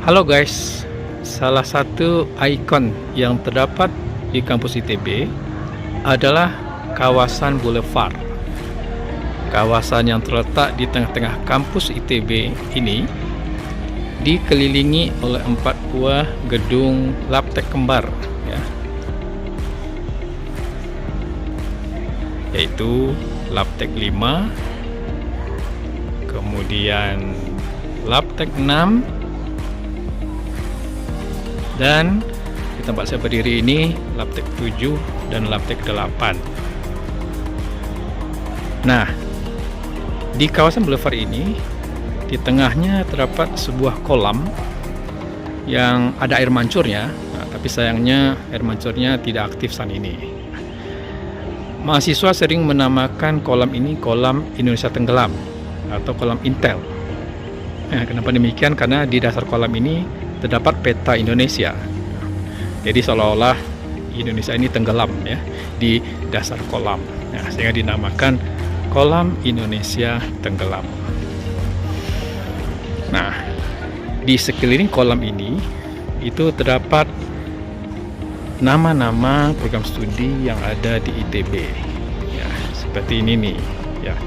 Halo guys, salah satu ikon yang terdapat di kampus ITB adalah kawasan Boulevard. Kawasan yang terletak di tengah-tengah kampus ITB ini dikelilingi oleh 4 buah gedung labtek kembar, ya, yaitu Labtek 5, kemudian Labtek 6, dan di tempat saya berdiri ini Labtek 7 dan Labtek 8. Nah, di kawasan Boulevard ini di tengahnya terdapat sebuah kolam yang ada air mancurnya. Nah, tapi sayangnya air mancurnya tidak aktif saat ini. Mahasiswa sering menamakan kolam ini kolam Indonesia Tenggelam atau kolam Intel. Nah, kenapa demikian? Karena di dasar kolam ini terdapat peta Indonesia. Jadi seolah-olah Indonesia ini tenggelam, ya, di dasar kolam. Nah, sehingga dinamakan kolam Indonesia Tenggelam. Nah, di sekeliling kolam ini itu terdapat nama-nama program studi yang ada di ITB. Ya, seperti ini nih, ya.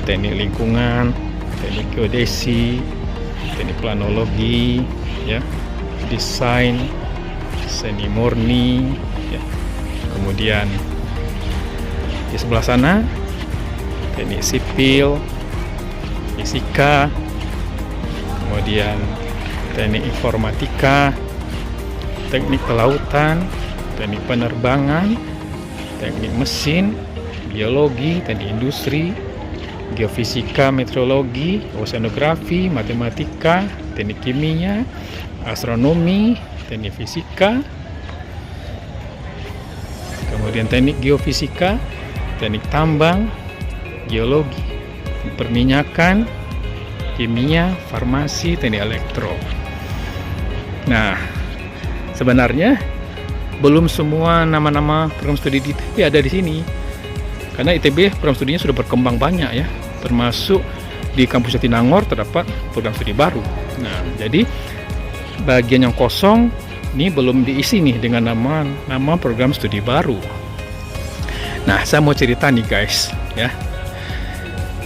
Teknik lingkungan, teknik geodesi, teknik planologi, ya, desain, seni murni, ya. Kemudian di sebelah sana teknik sipil, fisika, kemudian teknik informatika, teknik kelautan, teknik penerbangan, teknik mesin, biologi, teknik industri, geofisika, meteorologi, oceanografi, matematika, teknik kimia, astronomi, teknik fisika, kemudian teknik geofisika, teknik tambang, geologi, perminyakan, kimia, farmasi, teknik elektro. Nah, sebenarnya belum semua nama-nama program studi di ITB ada di sini. Karena ITB program studinya sudah berkembang banyak, ya. Termasuk di kampus Jatinangor terdapat program studi baru. Nah, jadi bagian yang kosong ini belum diisi nih dengan nama program studi baru. Nah, saya mau cerita nih guys, ya.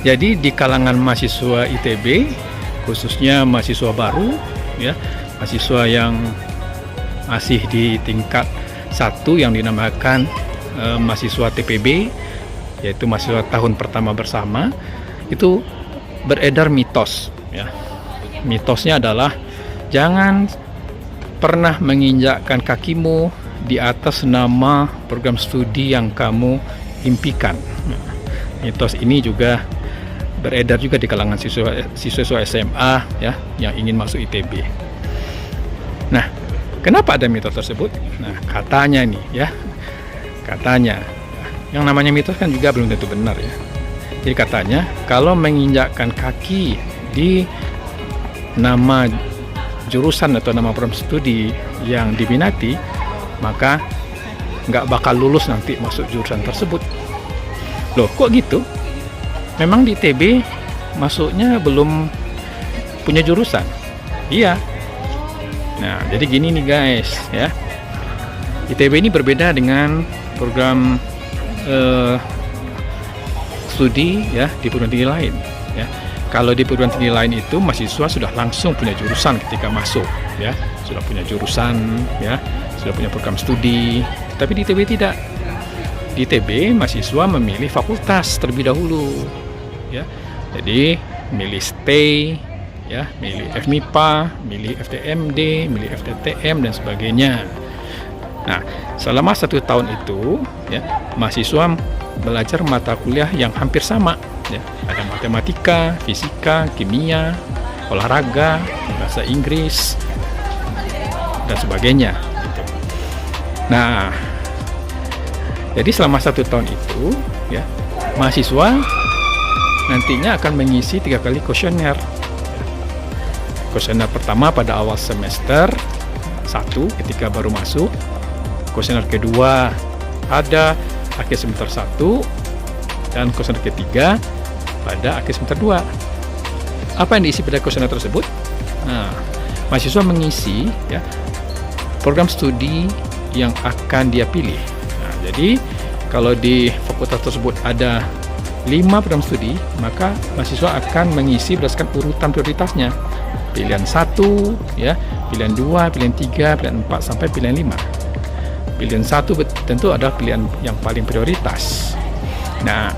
Jadi di kalangan mahasiswa ITB, khususnya mahasiswa baru, ya, mahasiswa yang masih di tingkat 1 yang dinamakan mahasiswa TPB, yaitu mahasiswa tahun pertama bersama, itu beredar mitos, ya. Mitosnya adalah jangan pernah menginjakkan kakimu di atas nama program studi yang kamu impikan. Nah, mitos ini juga beredar juga di kalangan siswa SMA, ya, yang ingin masuk ITB. Nah, kenapa ada mitos tersebut? Nah, katanya nih, ya, katanya yang namanya mitos kan juga belum tentu benar, ya. Jadi katanya kalau menginjakkan kaki di nama jurusan atau nama program studi yang diminati, maka nggak bakal lulus nanti masuk jurusan tersebut. Loh, kok gitu? Memang di ITB masuknya belum punya jurusan? Iya. Nah, jadi gini nih guys, ya. ITB ini berbeda dengan program studi, ya, di perguruan tinggi lain, ya. Kalau di perguruan tinggi lain itu mahasiswa sudah langsung punya jurusan ketika masuk, ya, sudah punya jurusan, ya, sudah punya program studi. Tapi di ITB tidak. Di ITB mahasiswa memilih fakultas terlebih dahulu, ya. Jadi milih stay, ya, milih FMIPA, milih FTMD, milih FTTM dan sebagainya. Nah, selama 1 tahun itu, ya, mahasiswa belajar mata kuliah yang hampir sama, ya. Ada matematika, fisika, kimia, olahraga, bahasa Inggris, dan sebagainya, gitu. Nah, jadi selama 1 tahun itu, ya, mahasiswa nantinya akan mengisi 3 kali kuesioner. Kuesioner pertama pada awal semester 1 ketika baru masuk. Kuesioner kedua ada akhir semester 1 dan kuesioner ketiga pada akhir semester 2. Apa yang diisi pada kuesioner tersebut? Nah, mahasiswa mengisi ya program studi yang akan dia pilih. Nah, jadi kalau di fakultas tersebut ada 5 program studi, maka mahasiswa akan mengisi berdasarkan urutan prioritasnya. Pilihan 1 ya, pilihan 2, pilihan 3, pilihan 4 sampai pilihan 5. Pilihan 1 tentu adalah pilihan yang paling prioritas. Nah,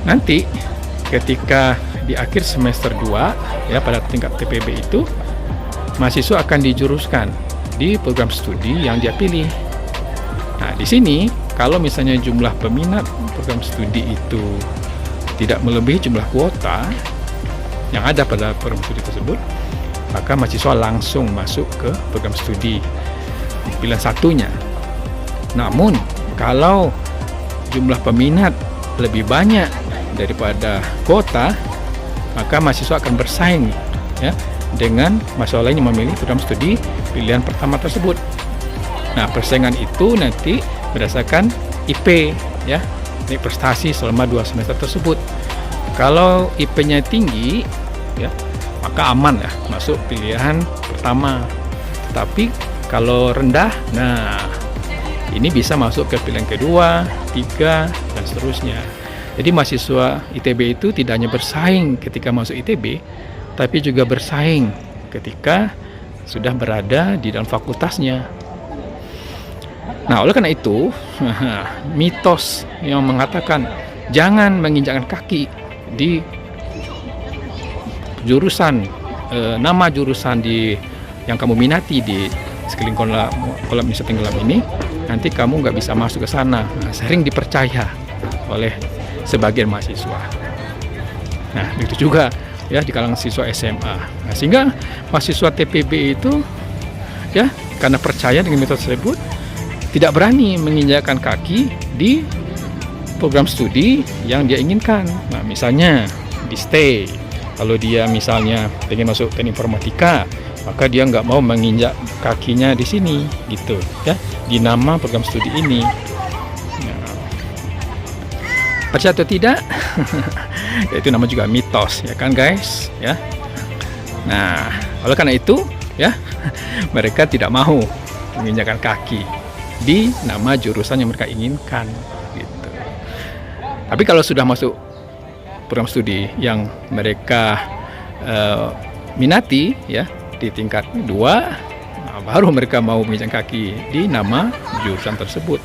nanti ketika di akhir semester 2 ya, pada tingkat TPB itu mahasiswa akan dijuruskan di program studi yang dia pilih. Nah, di sini kalau misalnya jumlah peminat program studi itu tidak melebihi jumlah kuota yang ada pada program studi tersebut, maka mahasiswa langsung masuk ke program studi pilihan satunya. Namun, kalau jumlah peminat lebih banyak daripada kuota, maka mahasiswa akan bersaing ya dengan mahasiswa lain yang memilih program studi pilihan pertama tersebut. Nah, persaingan itu nanti berdasarkan IP ya, ini prestasi selama 2 semester tersebut. Kalau IP-nya tinggi ya, maka aman ya masuk pilihan pertama. Tapi kalau rendah, nah ini bisa masuk ke pilihan kedua, 3 dan seterusnya. Jadi mahasiswa ITB itu tidak hanya bersaing ketika masuk ITB, tapi juga bersaing ketika sudah berada di dalam fakultasnya. Nah, oleh karena itu, mitos yang mengatakan jangan menginjakkan kaki di jurusan, nama jurusan yang kamu minati di sekeliling kolam wisata tenggelam ini, nanti kamu nggak bisa masuk ke sana. Nah, sering dipercaya oleh sebagian mahasiswa. Nah, itu juga ya di kalangan siswa SMA. Nah, sehingga mahasiswa TPB itu ya karena percaya dengan mitos tersebut tidak berani menginjakkan kaki di program studi yang dia inginkan. Nah, misalnya di STE, kalau dia misalnya ingin masuk teknik informatika, maka dia nggak mau menginjak kakinya di sini gitu ya, di nama program studi ini. Nah, percaya atau tidak itu nama juga mitos ya kan guys ya. Nah, oleh karena itu ya mereka tidak mau menginjakkan kaki di nama jurusan yang mereka inginkan gitu. Tapi kalau sudah masuk program studi yang mereka minati ya di tingkat 2, nah, baru mereka mau menginjakkan kaki di nama jurusan tersebut.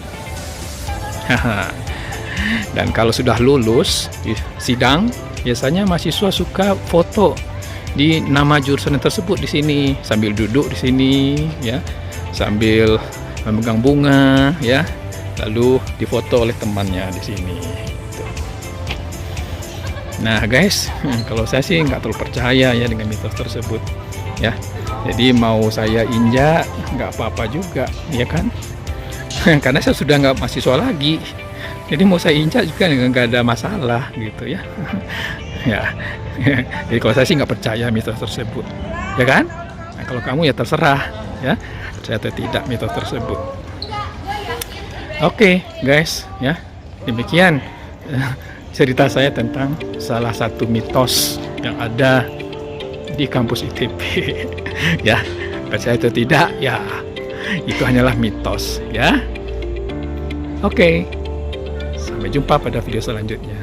Dan kalau sudah lulus di sidang, biasanya mahasiswa suka foto di nama jurusan tersebut di sini, sambil duduk di sini ya, sambil memegang bunga ya, lalu difoto oleh temannya di sini. Nah guys, kalau saya sih nggak terlalu percaya ya dengan mitos tersebut ya. Jadi mau saya injak nggak apa-apa juga ya kan, karena saya sudah nggak mahasiswa lagi. Jadi mau saya injak juga nggak ada masalah gitu ya. Ya, jadi kalau saya sih nggak percaya mitos tersebut, ya kan? Nah, kalau kamu ya terserah ya, percaya atau tidak mitos tersebut. Oke, guys, ya demikian cerita saya tentang salah satu mitos yang ada di kampus ITB. Ya, percaya atau tidak, ya itu hanyalah mitos, ya. Oke. Sampai jumpa pada video selanjutnya.